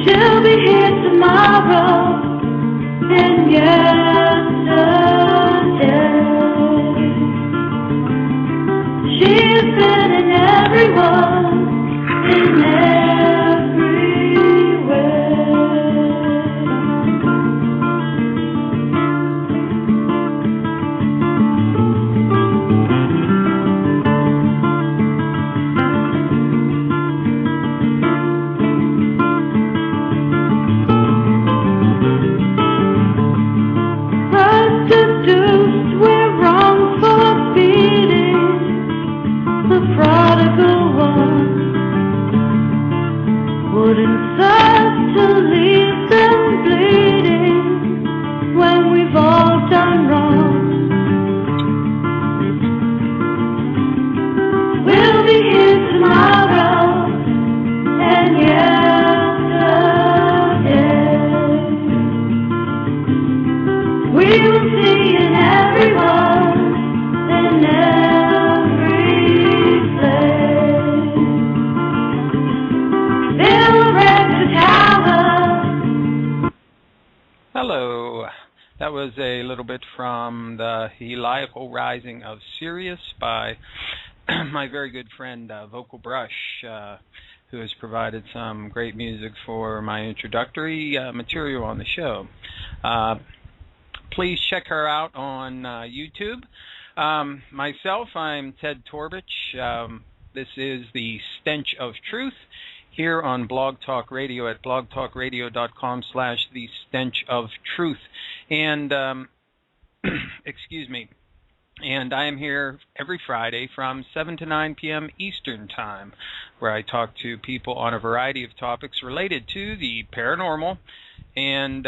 She'll be here tomorrow and yesterday. She's been in everyone, in every way. Seduced, we're wrong for beating the prodigal one. Wouldn't serve to leave them bleeding when we've all done wrong. We'll be here tomorrow and yesterday. We will see in everyone, in every place. They'll erect a tower. Hello. That was a little bit from the Heliacal Rising of Sirius by my very good friend Vocal Brush, who has provided some great music for my introductory material on the show. Please check her out on YouTube. Myself, I'm Ted Torbich. This is the Stench of Truth here on Blog Talk Radio at blogtalkradio.com/the Stench of Truth. And, excuse me, and I am here every Friday from 7 to 9 p.m. Eastern Time, where I talk to people on a variety of topics related to the paranormal and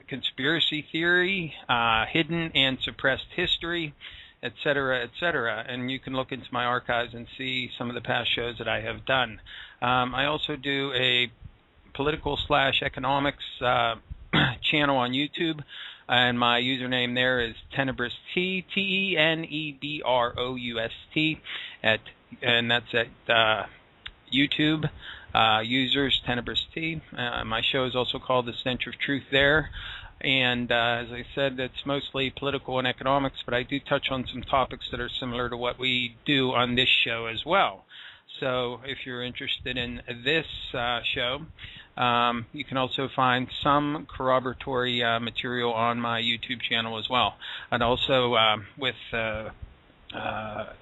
conspiracy theory, hidden and suppressed history, etc., etc. And you can look into my archives and see some of the past shows that I have done. I also do a political/economics channel on YouTube, and my username there is Tenebrous T, TENEBROUST, and that's at YouTube. Users Tenebrous T. My show is also called The Stench of Truth there, and as I said, it's mostly political and economics, but I do touch on some topics that are similar to what we do on this show as well. So if you're interested in this show, you can also find some corroboratory material on my YouTube channel as well, and also with a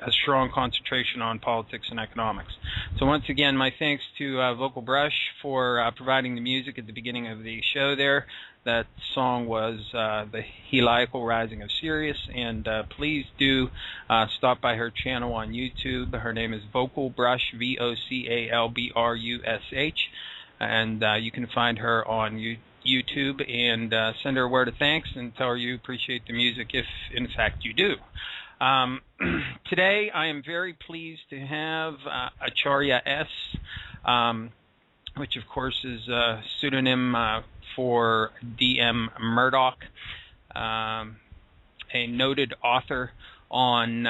strong concentration on politics and economics. So once again, my thanks to Vocal Brush for providing the music at the beginning of the show there. That song was the Heliacal Rising of Sirius, and please do stop by her channel on YouTube. Her name is Vocal Brush, VOCALBRUSH, and you can find her on YouTube and send her a word of thanks and tell her you appreciate the music if, in fact, you do. Today, I am very pleased to have Acharya S, which, of course, is a pseudonym for D.M. Murdoch, a noted author on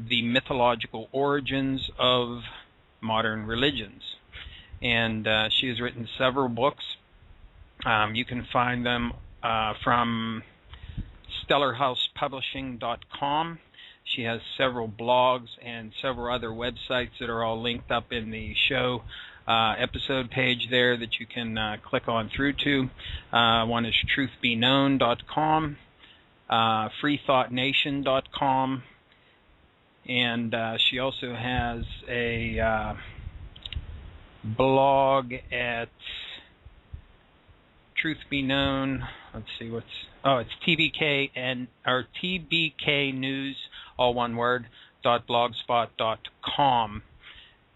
the mythological origins of modern religions. And she has written several books. You can find them from stellarhousepublishing.com. She has several blogs and several other websites that are all linked up in the show episode page there that you can click on through to. One is truthbeknown.com, freethoughtnation.com, and she also has a blog at Truth Be Known. Let's see it's TBK News, all one word, .blogspot.com.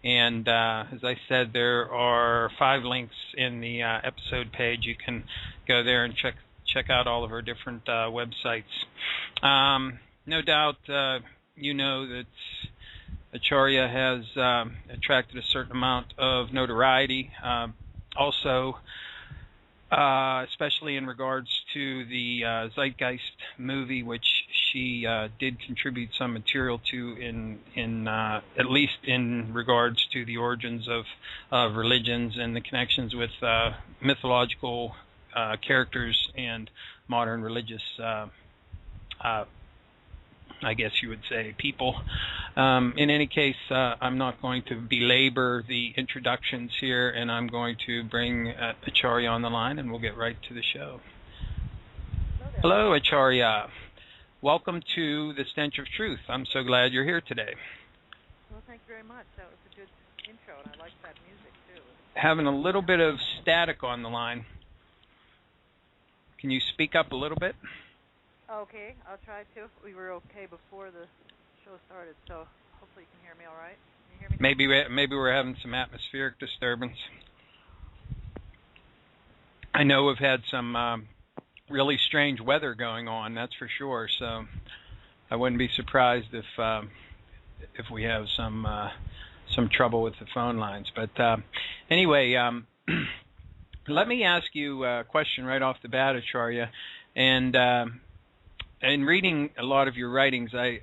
And as I said, there are 5 links in the episode page. You can go there and check out all of her different websites. No doubt you know that Acharya has attracted a certain amount of notoriety. Also, especially in regards to the Zeitgeist movie, which she did contribute some material to, in at least in regards to the origins of religions and the connections with mythological characters and modern religious, I guess you would say, people. In any case, I'm not going to belabor the introductions here, and I'm going to bring Acharya on the line, and we'll get right to the show. Hello, Acharya. Welcome to the Stench of Truth. I'm so glad you're here today. Well, thank you very much. That was a good intro, and I like that music, too. Having a little bit of static on the line. Can you speak up a little bit? Okay, I'll try to. We were okay before the show started, so hopefully you can hear me all right. Can you hear me now? Maybe we're having some atmospheric disturbance. I know we've had some really strange weather going on, that's for sure. So I wouldn't be surprised if we have some trouble with the phone lines. But anyway, let me ask you a question right off the bat, Acharya. And in reading a lot of your writings, I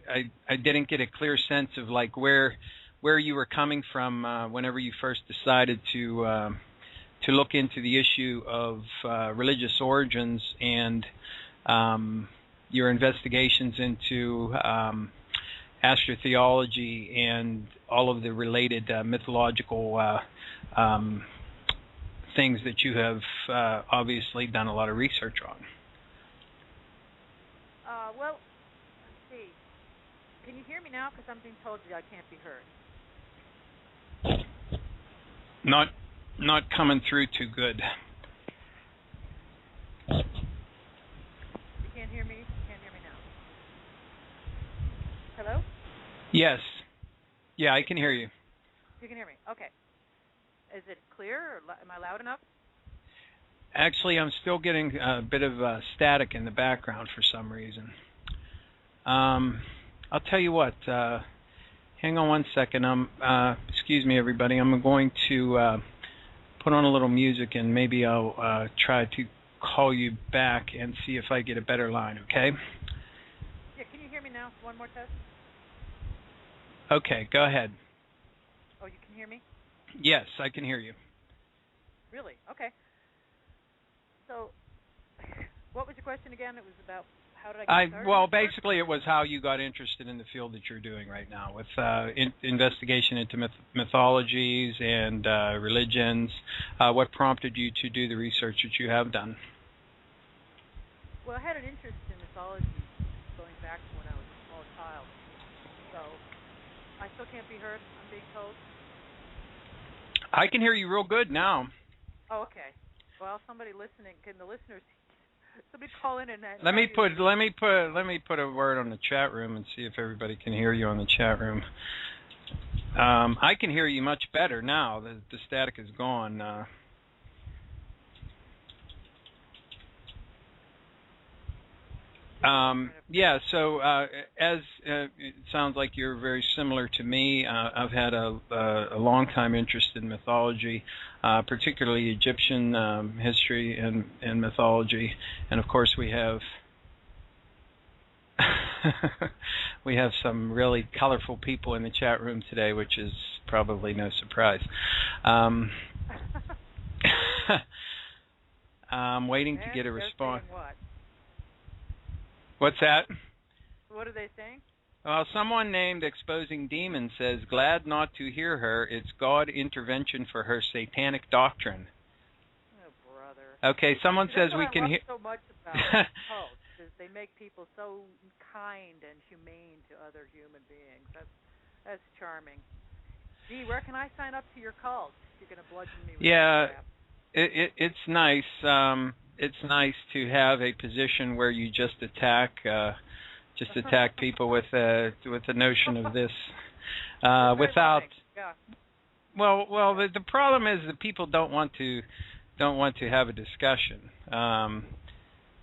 didn't get a clear sense of like where you were coming from whenever you first decided to look into the issue of religious origins and your investigations into astrotheology and all of the related mythological things that you have obviously done a lot of research on. Well, let's see. Can you hear me now? Because I'm being told I can't be heard. Not coming through too good. You can't hear me? You can't hear me now. Hello? Yes. Yeah, I can hear you. You can hear me. Okay. Is it clear, or am I loud enough? Actually, I'm still getting a bit of static in the background for some reason. I'll tell you what. Hang on one second. Excuse me, everybody. I'm going to put on a little music, and maybe I'll try to call you back and see if I get a better line. Okay? Yeah. Can you hear me now? One more test. Okay. Go ahead. Oh, you can hear me? Yes, I can hear you. Really? Okay. So, what was your question again? It was about how did I get started? Well, basically, it was how you got interested in the field that you're doing right now with investigation into mythologies and religions. What prompted you to do the research that you have done? Well, I had an interest in mythology going back to when I was a small child. So, I still can't be heard, I'm being told. I can hear you real good now. Oh, okay. Well, somebody listening, can the listeners, somebody call in and let me put a word on the chat room and see if everybody can hear you on the chat room. I can hear you much better now. The static is gone. Yeah, so as it sounds like you're very similar to me. I've had a long-time interest in mythology, particularly Egyptian history and mythology, and of course we have we have some really colorful people in the chat room today, which is probably no surprise. I'm waiting to get a response. What's that? What are they saying? Well, someone named Exposing Demons says, glad not to hear her. It's God intervention for her satanic doctrine. Oh, brother. Okay, someone says we can hear. That's what I love so much about cults, is they make people so kind and humane to other human beings. That's charming. Gee, where can I sign up to your cult? You're going to bludgeon me with crap. It's nice. It's nice to have a position where you just attack people with the notion of this without. Yeah. Well, the problem is that people don't want to have a discussion.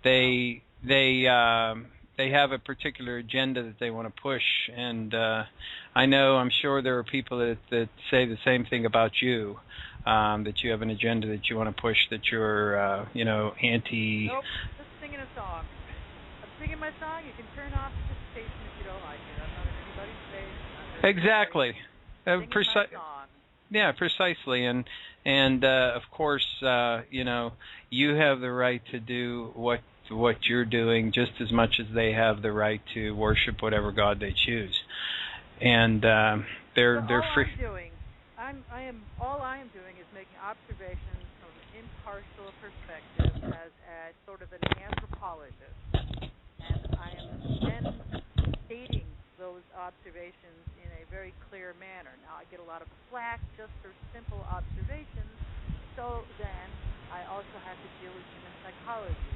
They have a particular agenda that they want to push, and I'm sure there are people that say the same thing about you. That you have an agenda that you want to push, that you're, anti. Nope, just singing a song. singing my song, you can turn off the station if you don't like it. I'm not in anybody's face. Exactly. Singing my song. Yeah, precisely. And of course, you have the right to do what you're doing just as much as they have the right to worship whatever God they choose. And they're free. All I am doing is making observations from an impartial perspective as sort of an anthropologist, and I am then stating those observations in a very clear manner. Now, I get a lot of flack just for simple observations, so then I also have to deal with human psychology,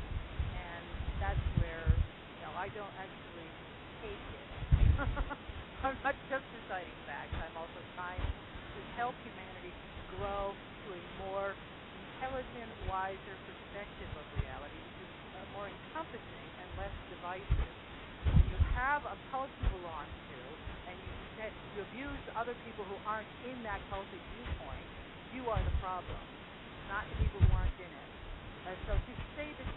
and that's where I don't actually hate it. I'm not just reciting facts. I'm also trying to help humanity grow to a more intelligent, wiser perspective of reality, which is more encompassing and less divisive. When you have a cult you belong to, and you abuse other people who aren't in that cultic viewpoint, you are the problem, not the people who aren't in it. And so to say that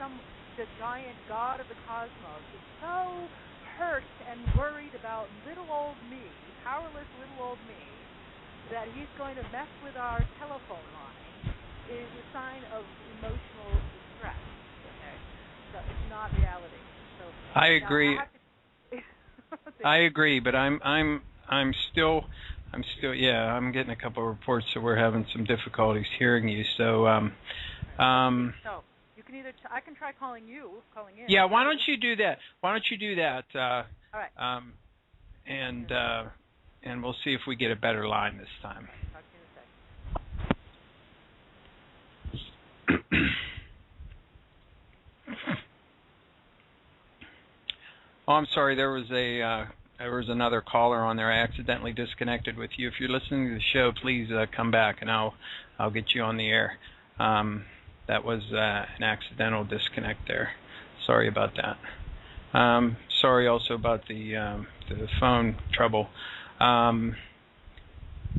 the giant God of the cosmos is so hurt and worried about little old me, powerless little old me, that he's going to mess with our telephone line is a sign of emotional distress. Okay, so it's not reality. So I agree. I agree, but I'm still I'm getting a couple of reports that we're having some difficulties hearing you. So so you can either I can try calling in. Yeah, why don't you do that? All right. And we'll see if we get a better line this time. Talk to you in a second. Oh, I'm sorry. There was another caller on there. I accidentally disconnected with you. If you're listening to the show, please come back and I'll get you on the air. That was an accidental disconnect there. Sorry about that. Sorry also about the phone trouble.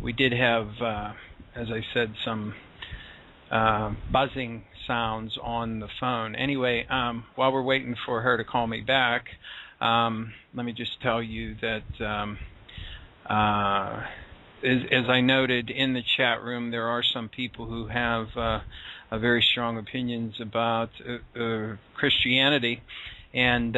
We did have, as I said, some buzzing sounds on the phone. Anyway, while we're waiting for her to call me back, let me just tell you that as I noted in the chat room, there are some people who have very strong opinions about Christianity, and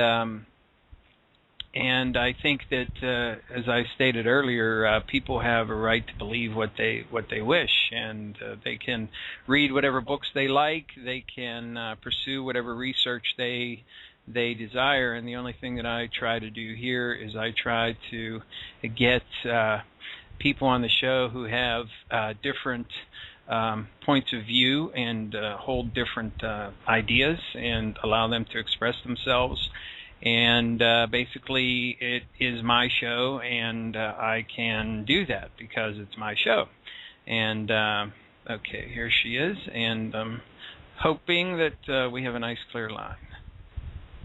I think that, as I stated earlier, people have a right to believe what they wish, and they can read whatever books they like. They can pursue whatever research they desire, and the only thing that I try to do here is I try to get people on the show who have different points of view and hold different ideas, and allow them to express themselves. And basically, it is my show, and I can do that because it's my show. And okay, here she is, and I'm hoping that we have a nice, clear line.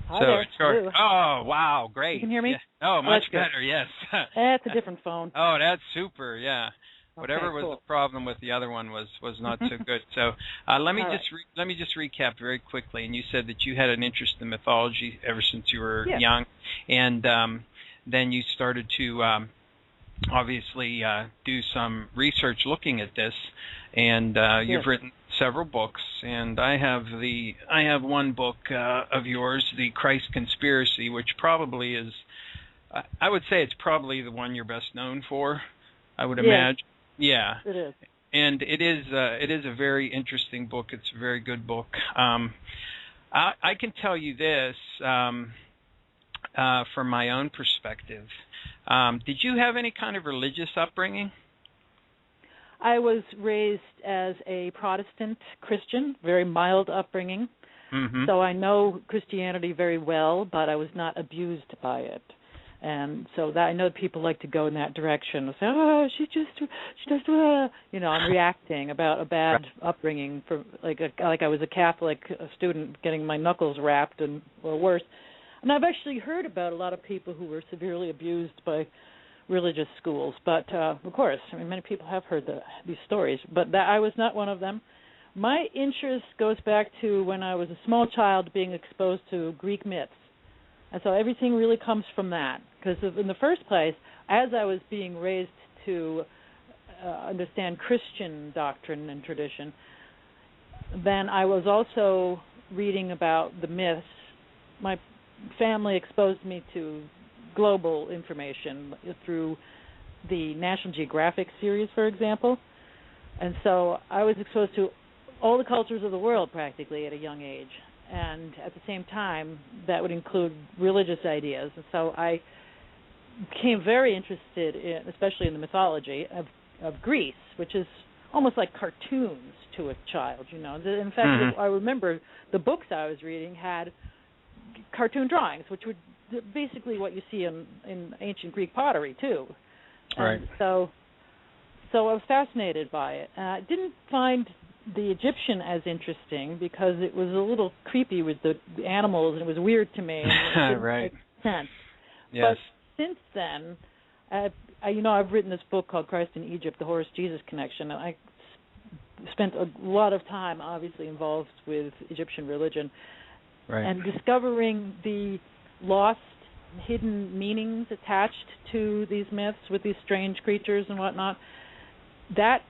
Hi there. Sure. Oh, wow, great. You can hear me? Yeah. Oh, much that's better, yes. That's a different phone. Oh, that's super, yeah. Whatever was cool. the problem with the other one was not so good. So let me just recap very quickly. And you said that you had an interest in mythology ever since you were young, and then you started to obviously do some research looking at this, and you've written several books. And I have one book of yours, The Christ Conspiracy, which probably is, I would say it's probably the one you're best known for, I would imagine. Yeah, it is, and it is a very interesting book. It's a very good book. I can tell you this from my own perspective. Did you have any kind of religious upbringing? I was raised as a Protestant Christian, very mild upbringing. Mm-hmm. So I know Christianity very well, but I was not abused by it. And so that I know people like to go in that direction. Say, oh, she just, I'm reacting about a bad upbringing for like I was a Catholic student getting my knuckles rapped or worse. And I've actually heard about a lot of people who were severely abused by religious schools. But of course, I mean, many people have heard these stories, but I was not one of them. My interest goes back to when I was a small child being exposed to Greek myths. And so everything really comes from that. Because in the first place, as I was being raised to understand Christian doctrine and tradition, then I was also reading about the myths. My family exposed me to global information through the National Geographic series, for example. And so I was exposed to all the cultures of the world practically at a young age. And at the same time, that would include religious ideas. And so I became very interested in, especially in the mythology of Greece, which is almost like cartoons to a child, you know. In fact, I remember the books I was reading had cartoon drawings, which were basically what you see in ancient Greek pottery, too. Right. And so I was fascinated by it. I didn't find the Egyptian as interesting because it was a little creepy with the animals, and it was weird to me. And it didn't Right. make sense. Yes. But since then, I've written this book called Christ in Egypt, The Horus-Jesus Connection, and I spent a lot of time, obviously, involved with Egyptian religion. Right. And discovering the lost, hidden meanings attached to these myths with these strange creatures and whatnot, that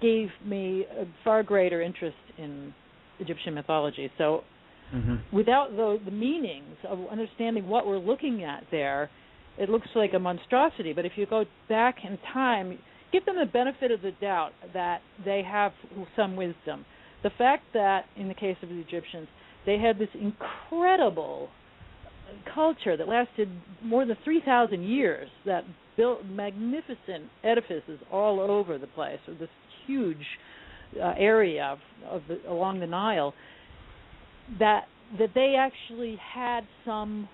gave me a far greater interest in Egyptian mythology. So without the meanings of understanding what we're looking at there, it looks like a monstrosity. But if you go back in time, give them the benefit of the doubt that they have some wisdom. The fact that, in the case of the Egyptians, they had this incredible culture that lasted more than 3,000 years, that built magnificent edifices all over the place, or this huge area along the Nile, that they actually had some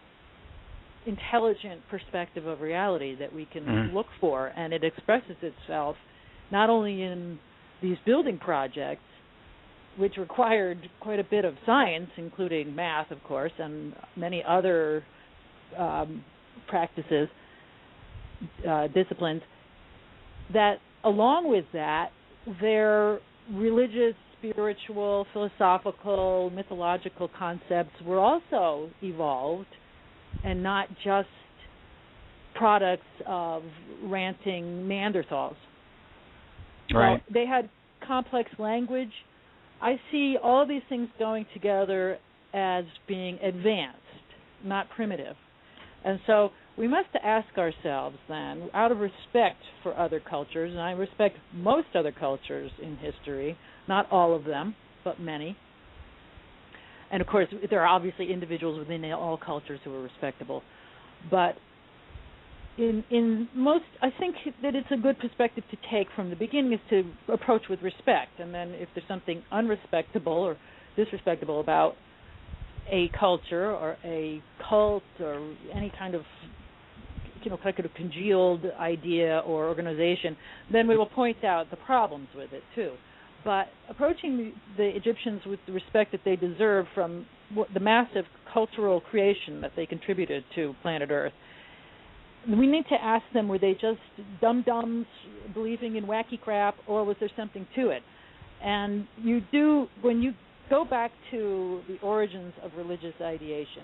intelligent perspective of reality that we can look for, and it expresses itself not only in these building projects, which required quite a bit of science, including math, of course, and many other practices, disciplines, that along with that, their religious, spiritual, philosophical, mythological concepts were also evolved and not just products of ranting Neanderthals. Right. So they had complex language. I see all these things going together as being advanced, not primitive. And so we must ask ourselves then, out of respect for other cultures, and I respect most other cultures in history, not all of them, but many. And of course, there are obviously individuals within all cultures who are respectable. But in most, I think that it's a good perspective to take from the beginning is to approach with respect. And then if there's something unrespectable or disrespectable about a culture or a cult or any kind of kind of congealed idea or organization, then we will point out the problems with it too. But approaching the Egyptians with the respect that they deserve from the massive cultural creation that they contributed to planet Earth, we need to ask them, were they just dum-dums believing in wacky crap, or was there something to it? And when you go back to the origins of religious ideation,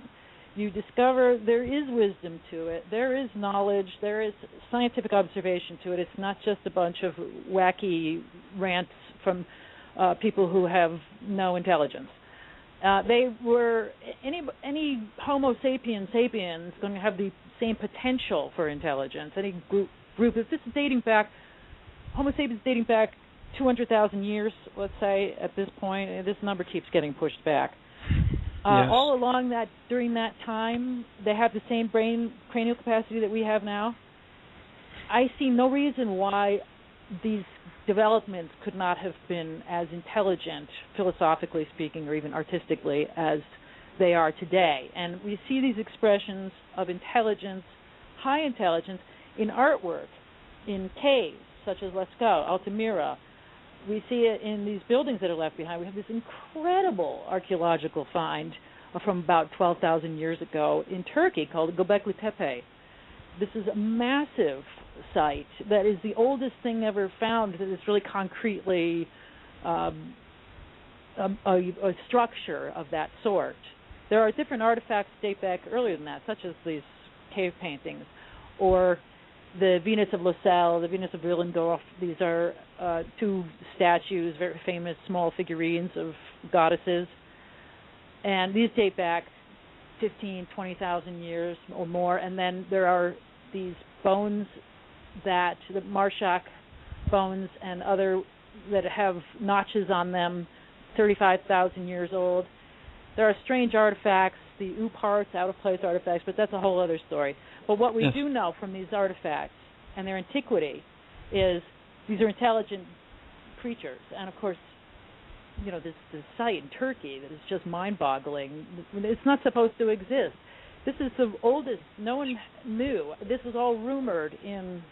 you discover there is wisdom to it, there is knowledge, there is scientific observation to it. It's not just a bunch of wacky rants from people who have no intelligence. They were any Homo sapiens going to have the same potential for intelligence. Any group, if this is dating back, Homo sapiens dating back 200,000 years, let's say, at this point, and this number keeps getting pushed back. Yes. All along during that time, they have the same cranial capacity that we have now. I see no reason why these developments could not have been as intelligent, philosophically speaking, or even artistically, as they are today. And we see these expressions of intelligence, high intelligence, in artwork, in caves, such as Lascaux, Altamira. We see it in these buildings that are left behind. We have this incredible archaeological find from about 12,000 years ago in Turkey called Göbekli Tepe. This is a massive site that is the oldest thing ever found that is really concretely a structure of that sort. there are different artifacts that date back earlier than that, such as these cave paintings, or the Venus of Lucelle, the Venus of Willendorf. These are two statues, very famous small figurines of goddesses. And these date back 15, 20,000 years or more. And then there are these bones the Marshak bones and other that have notches on them, 35,000 years old. There are strange artifacts, the Uparts, out-of-place artifacts, but that's a whole other story. But what we do know from these artifacts and their antiquity is these are intelligent creatures. And, of course, you know, this site in Turkey that is just mind-boggling. It's not supposed to exist. This is the oldest. No one knew. This was all rumored in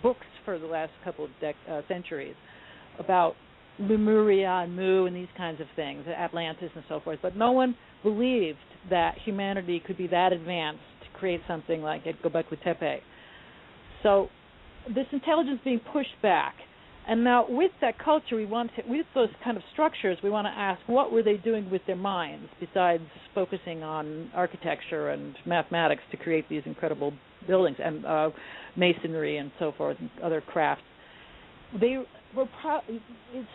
books for the last couple of centuries about Lemuria and Mu and these kinds of things, Atlantis and so forth. But no one believed that humanity could be that advanced to create something like Göbekli Tepe. So this intelligence being pushed back. And now with that culture, with those kind of structures, we want to ask, what were they doing with their minds besides focusing on architecture and mathematics to create these incredible buildings and masonry and so forth and other crafts? It's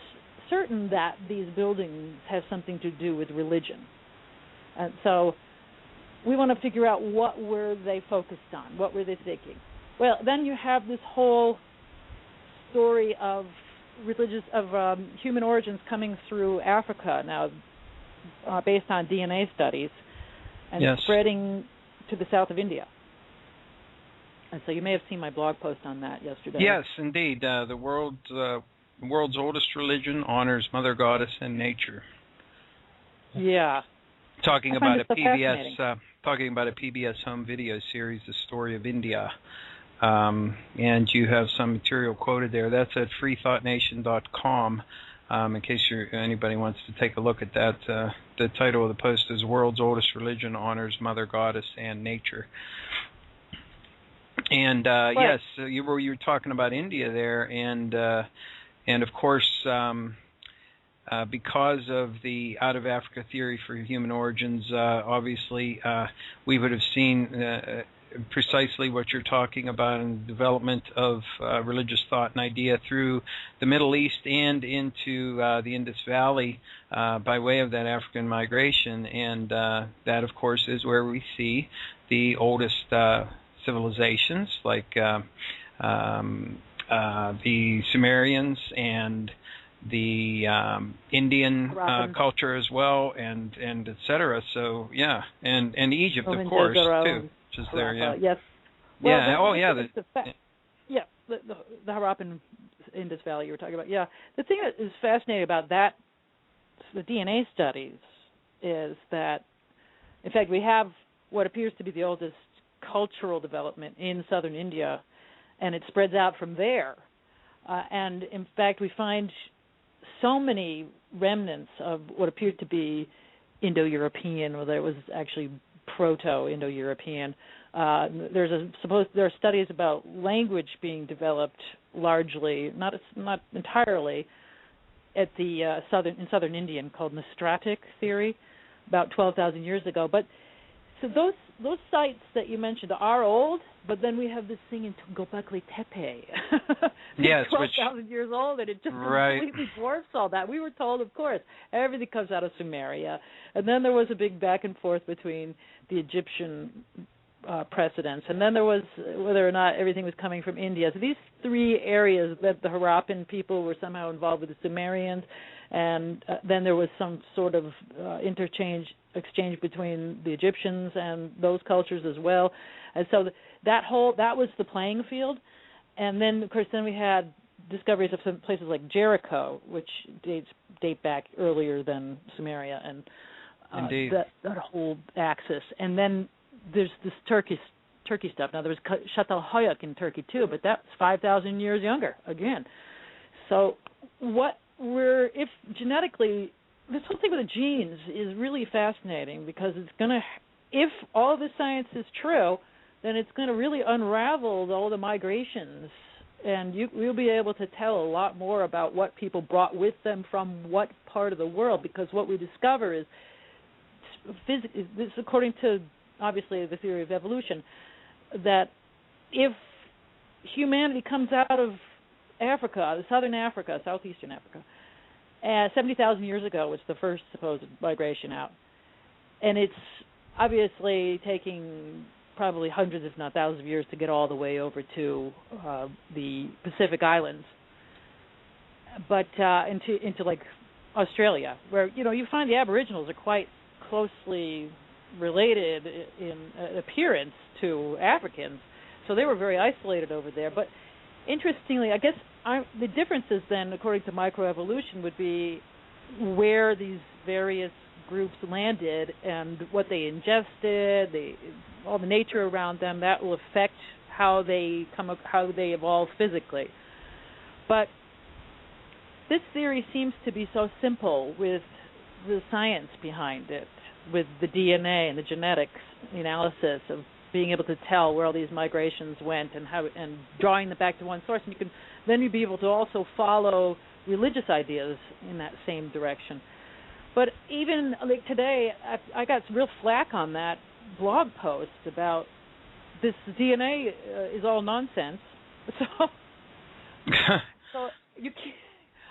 certain that these buildings have something to do with religion. And so we want to figure out what were they focused on, what were they thinking. Well, then you have this whole story of human origins coming through Africa now, based on DNA studies, and spreading to the south of India. And so you may have seen my blog post on that yesterday. Yes, indeed. The world's oldest religion honors Mother Goddess and nature. Yeah. Talking about a PBS home video series, The Story of India. And you have some material quoted there. That's at freethoughtnation.com. In case anybody wants to take a look at that. The title of the post is World's Oldest Religion Honors Mother Goddess and Nature. And yes, you were talking about India there, and of course, because of the out of Africa theory for human origins, obviously we would have seen precisely what you're talking about in the development of religious thought and idea through the Middle East and into the Indus Valley by way of that African migration, and that, of course, is where we see the oldest civilizations like the Sumerians and the Indian culture as well, and et cetera. So yeah, and Egypt, of course, too, which is there. Yeah. Yes. Well, yeah. The Harappan Indus Valley you were talking about. Yeah. The thing that is fascinating about that, the DNA studies, is that, in fact, we have what appears to be the oldest cultural development in southern India, and it spreads out from there. And in fact, we find so many remnants of what appeared to be Indo-European, or there was actually Proto-Indo-European. There are studies about language being developed largely, not entirely, at the in southern Indian, called Nostratic theory, about 12,000 years ago. But so those sites that you mentioned are old, but then we have this thing in Göbekli Tepe. Yes, 12,000 years old, and it just completely dwarfs all that. We were told, of course, everything comes out of Sumeria. And then there was a big back and forth between the Egyptian precedents, and then there was whether or not everything was coming from India. So these three areas, that the Harappan people were somehow involved with the Sumerians, and then there was some sort of exchange between the Egyptians and those cultures as well. And so that was the playing field. And then, of course, we had discoveries of some places like Jericho, which date back earlier than Sumeria, and that whole axis. And then there's this Turkey stuff. Now, there was Çatalhöyük in Turkey too, but that's 5,000 years younger again. So if genetically, this whole thing with the genes is really fascinating, because if all this science is true, then it's going to really unravel all the migrations, and we'll be able to tell a lot more about what people brought with them from what part of the world, because what we discover is this according to obviously the theory of evolution, that if humanity comes out of Africa, southern Africa, southeastern Africa, 70,000 years ago was the first supposed migration out, and it's obviously taking probably hundreds, if not thousands of years to get all the way over to the Pacific Islands, but into like Australia, where you find the Aboriginals are quite closely related in appearance to Africans, so they were very isolated over there. But interestingly, I guess the differences then, according to microevolution, would be where these various groups landed and what they ingested, all the nature around them. That will affect how they evolve physically. But this theory seems to be so simple with the science behind it, with the DNA and the genetics analysis of being able to tell where all these migrations went and drawing them back to one source. And you'd be able to also follow religious ideas in that same direction. But even like today, I got some real flack on that blog post about this DNA is all nonsense. So you can't.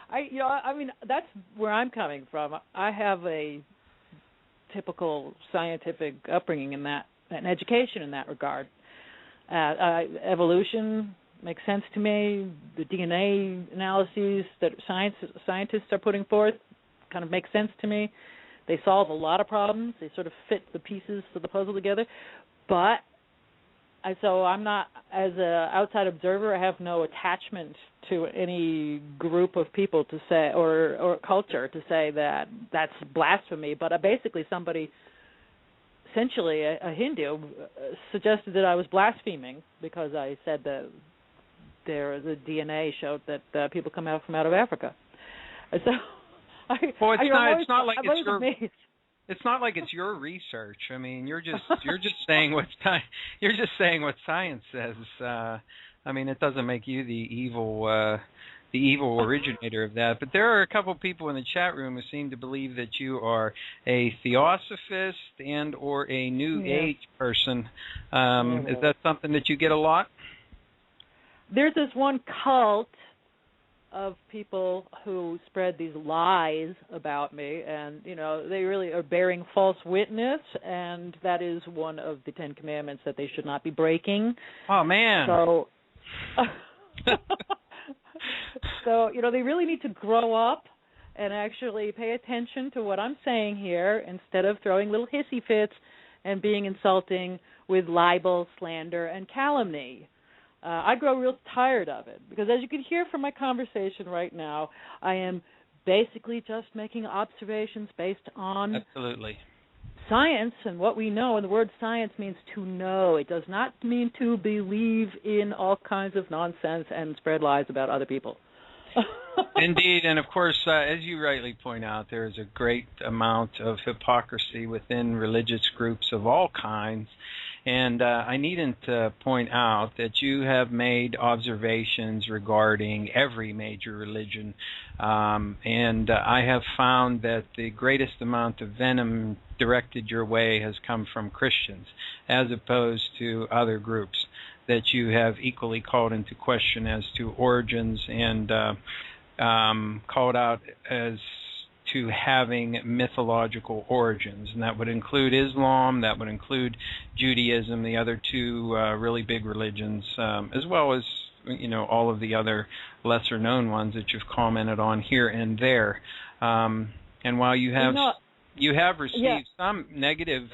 I mean, that's where I'm coming from. I have a typical scientific upbringing in that, and education in that regard. Evolution makes sense to me. The DNA analyses that scientists are putting forth kind of makes sense to me. They solve a lot of problems. They sort of fit the pieces of the puzzle together. But so I'm not, as an outside observer, I have no attachment to any group of people to say, or culture to say that that's blasphemy. But basically somebody, essentially a Hindu, suggested that I was blaspheming because I said that the DNA showed that people come out from out of Africa. And so it's not like it's your research. I mean, you're just saying what science says. I mean, it doesn't make you the evil originator of that. But there are a couple of people in the chat room who seem to believe that you are a theosophist and or a New Age person. Is that something that you get a lot? There's this one cult of people who spread these lies about me, and they really are bearing false witness, and that is one of the 10 Commandments that they should not be breaking. Oh man! So, so they really need to grow up and actually pay attention to what I'm saying here, instead of throwing little hissy fits and being insulting with libel, slander, and calumny. I grow real tired of it because, as you can hear from my conversation right now, I am basically just making observations based on science and what we know. And the word science means to know. It does not mean to believe in all kinds of nonsense and spread lies about other people. Indeed, and of course, as you rightly point out, there is a great amount of hypocrisy within religious groups of all kinds. And I needn't point out that you have made observations regarding every major religion, and I have found that the greatest amount of venom directed your way has come from Christians, as opposed to other groups that you have equally called into question as to origins and called out as to having mythological origins, and that would include Islam, that would include Judaism, the other two really big religions, as well as all of the other lesser-known ones that you've commented on here and there. And while you have received some negative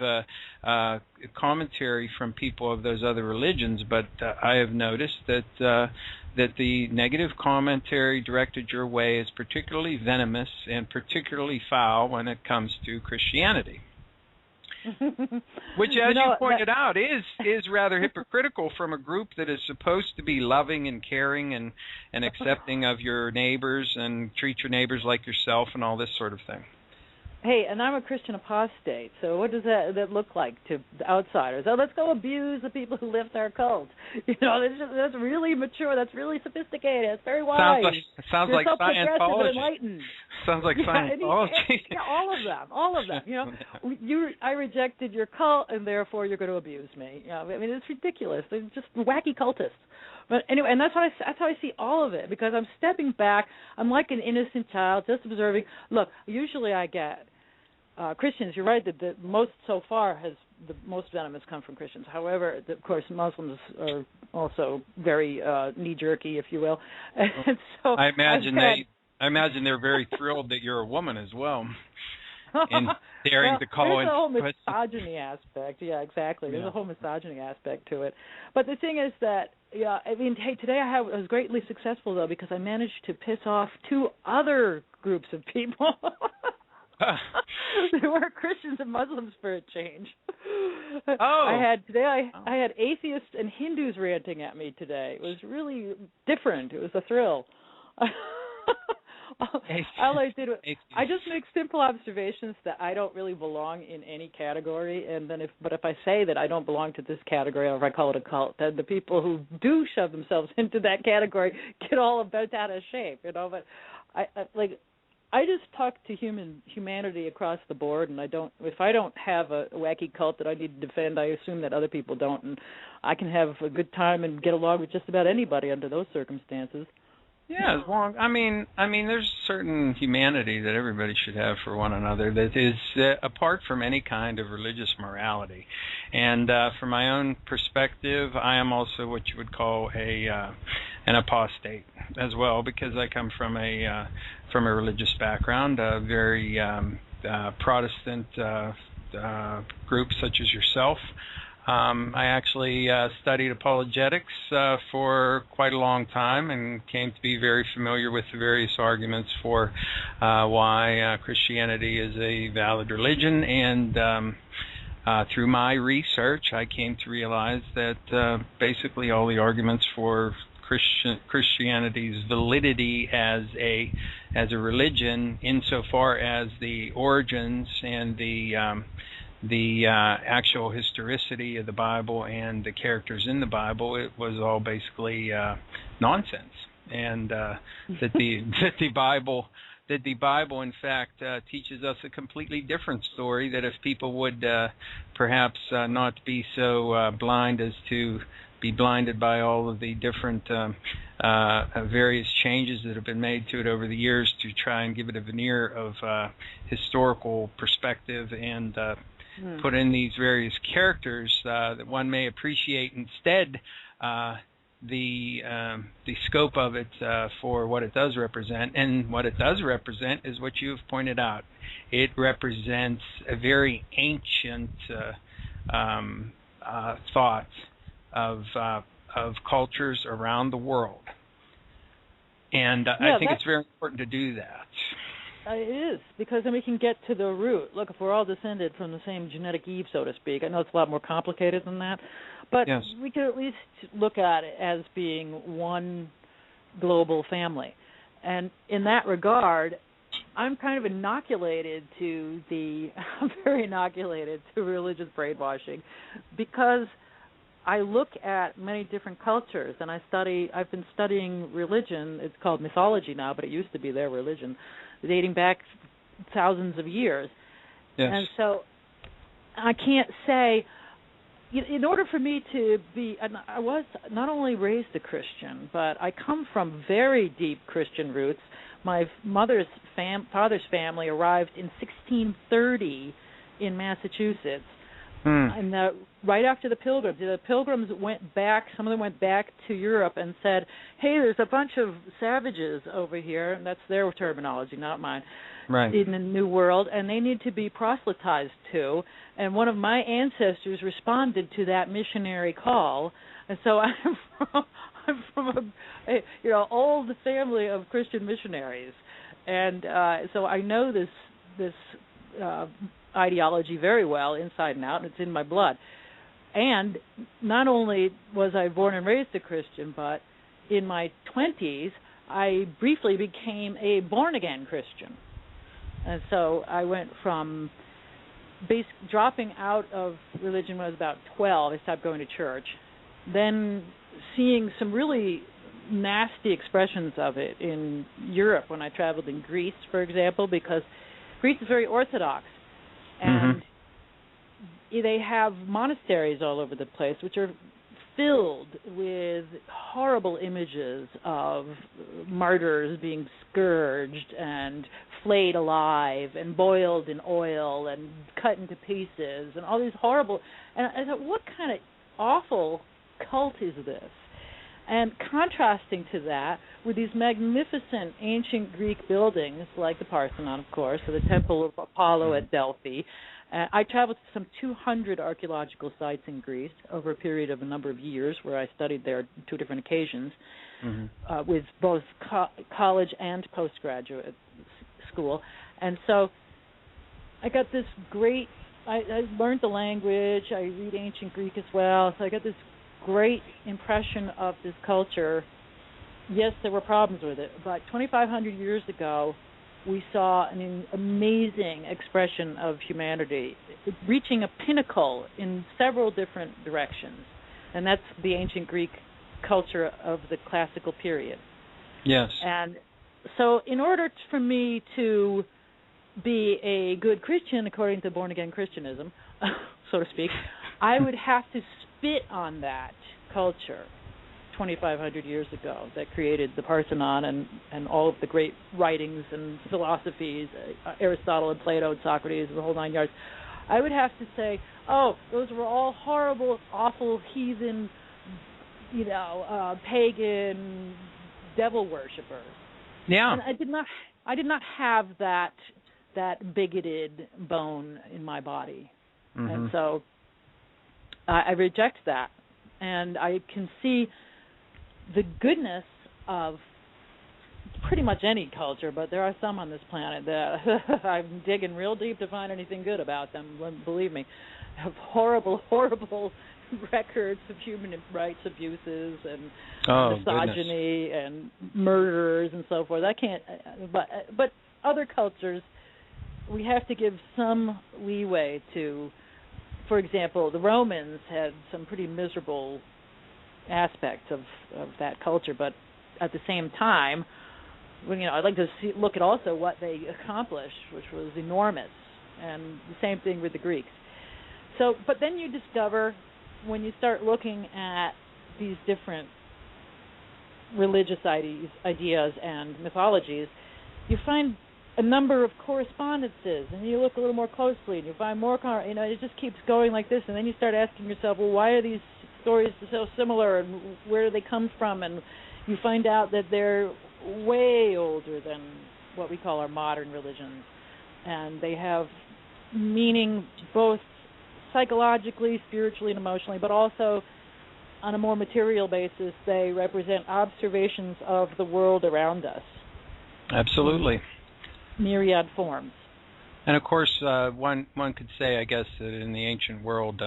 commentary from people of those other religions, but I have noticed that the negative commentary directed your way is particularly venomous and particularly foul when it comes to Christianity. Which, as you pointed out, is rather hypocritical from a group that is supposed to be loving and caring and accepting of your neighbors and treat your neighbors like yourself and all this sort of thing. hey, and I'm a Christian apostate, so what does that look like to the outsiders? Oh, let's go abuse the people who lift our cult. That's really mature. That's really sophisticated. It's very wise. Sounds You're like so progressive Scientology. and enlightened. Sounds like Scientology. All of them. I rejected your cult, and therefore you're going to abuse me. I mean, it's ridiculous. They're just wacky cultists. But anyway, and that's how I see all of it, because I'm stepping back. I'm like an innocent child, just observing. Look, usually I get Christians. You're right that the most so far the most venom has come from Christians. However, of course, Muslims are also very knee-jerky, if you will. And so I imagine they're very thrilled that you're a woman as well. And daring to call in. There's a whole misogyny aspect. Yeah, exactly. There's a whole misogyny aspect to it. But the thing is that, I mean, hey, today I was greatly successful, though, because I managed to piss off 2 other groups of people. There were Christians and Muslims for a change. I had atheists and Hindus ranting at me today. It was really different. It was a thrill. All I did was I just make simple observations that I don't really belong in any category, and then if I say that I don't belong to this category, or if I call it a cult, then the people who do shove themselves into that category get all bent out of shape, But I just talk to humanity across the board, and if I don't have a wacky cult that I need to defend, I assume that other people don't, and I can have a good time and get along with just about anybody under those circumstances. Yeah, as long. I mean, there's certain humanity that everybody should have for one another that is apart from any kind of religious morality. And from my own perspective, I am also what you would call an apostate as well, because I come from a religious background, a very Protestant group such as yourself. I actually studied apologetics for quite a long time and came to be very familiar with the various arguments for why Christianity is a valid religion. And through my research, I came to realize that basically all the arguments for Christianity's validity as a religion, insofar as the origins and the actual historicity of the Bible and the characters in the Bible, it was all basically nonsense, and that the Bible in fact teaches us a completely different story. That if people would perhaps not be so blind as to be blinded by all of the different various changes that have been made to it over the years to try and give it a veneer of historical perspective and put in these various characters that one may appreciate instead the scope of it for what it does represent. And what it does represent is what you've pointed out. It represents a very ancient thought of cultures around the world. And I think it's very important to do that. It is, because then we can get to the root. Look, if we're all descended from the same genetic Eve, so to speak, I know it's a lot more complicated than that, but we can at least look at it as being one global family. And in that regard, I'm kind of very inoculated to religious brainwashing, because I look at many different cultures, and I've been studying religion. It's called mythology now, but it used to be their religion, dating back thousands of years. Yes. And so I can't say, in order for me to be, and I was not only raised a Christian, but I come from very deep Christian roots. My father's family arrived in 1630 in Massachusetts. And right after the Pilgrims went back. Some of them went back to Europe and said, "Hey, there's a bunch of savages over here," and that's their terminology, not mine. Right. In the New World, and they need to be proselytized to. And one of my ancestors responded to that missionary call, and so I'm from a old family of Christian missionaries, and so I know this ideology very well, inside and out, and it's in my blood. And not only was I born and raised a Christian, but in my 20s, I briefly became a born-again Christian. And so I went from dropping out of religion when I was about 12. I stopped going to church. Then seeing some really nasty expressions of it in Europe when I traveled in Greece, for example, because Greece is very Orthodox. And they have monasteries all over the place, which are filled with horrible images of martyrs being scourged and flayed alive and boiled in oil and cut into pieces and all these horrible. And I thought, what kind of awful cult is this? And contrasting to that with these magnificent ancient Greek buildings like the Parthenon, of course, or the Temple of Apollo at Delphi. I traveled to some 200 archaeological sites in Greece over a period of a number of years where I studied there on 2 different occasions with both college and postgraduate school. And so I got this great, I learned the language, I read ancient Greek as well, so I got this great impression of this culture. Yes, there were problems with it, but 2,500 years ago, we saw an amazing expression of humanity, reaching a pinnacle in several different directions, and that's the ancient Greek culture of the classical period. Yes. And so in order for me to be a good Christian, according to born-again Christianism, so to speak, I would have to spit on that culture 2,500 years ago that created the Parthenon and all of the great writings and philosophies, Aristotle and Plato and Socrates and the whole 9 yards. I would have to say, oh, those were all horrible, awful, heathen, pagan devil worshippers. Yeah. And I did not have that bigoted bone in my body. And so I reject that. And I can see the goodness of pretty much any culture, but there are some on this planet that I'm digging real deep to find anything good about them. Believe me, have horrible, horrible records of human rights abuses and misogyny and murders and so forth. I can't, but other cultures, we have to give some leeway to. For example, the Romans had some pretty miserable aspects of that culture, but at the same time, I'd like to look at also what they accomplished, which was enormous, and the same thing with the Greeks. So, but then you discover, when you start looking at these different religious ideas and mythologies, you find a number of correspondences, and you look a little more closely, and you find more, it just keeps going like this, and then you start asking yourself, well, why are these stories so similar, and where do they come from? And you find out that they're way older than what we call our modern religions, and they have meaning both psychologically, spiritually, and emotionally, but also on a more material basis. They represent observations of the world around us. Absolutely. Myriad forms. And of course, one could say, I guess, that in the ancient world,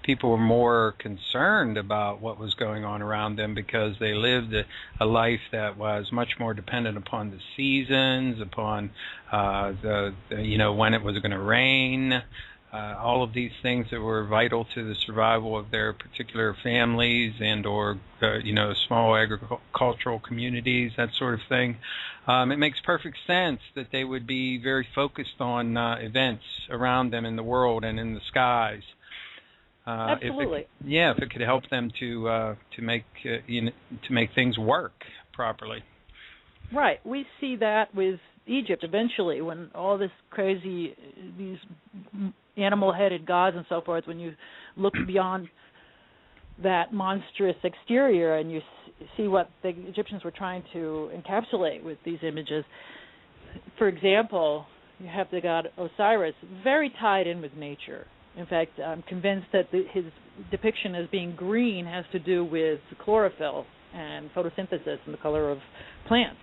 people were more concerned about what was going on around them because they lived a life that was much more dependent upon the seasons, upon when it was going to rain. All of these things that were vital to the survival of their particular families and or small agricultural communities, that sort of thing. It makes perfect sense that they would be very focused on events around them in the world and in the skies. Absolutely. If it could help them to make things work properly. Right. We see that with Egypt eventually, when all this crazy, these animal-headed gods and so forth, when you look beyond that monstrous exterior and you see what the Egyptians were trying to encapsulate with these images. For example, you have the god Osiris, very tied in with nature. In fact, I'm convinced that his depiction as being green has to do with chlorophyll and photosynthesis and the color of plants,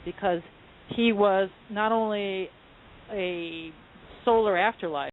because he was not only a solar afterlife,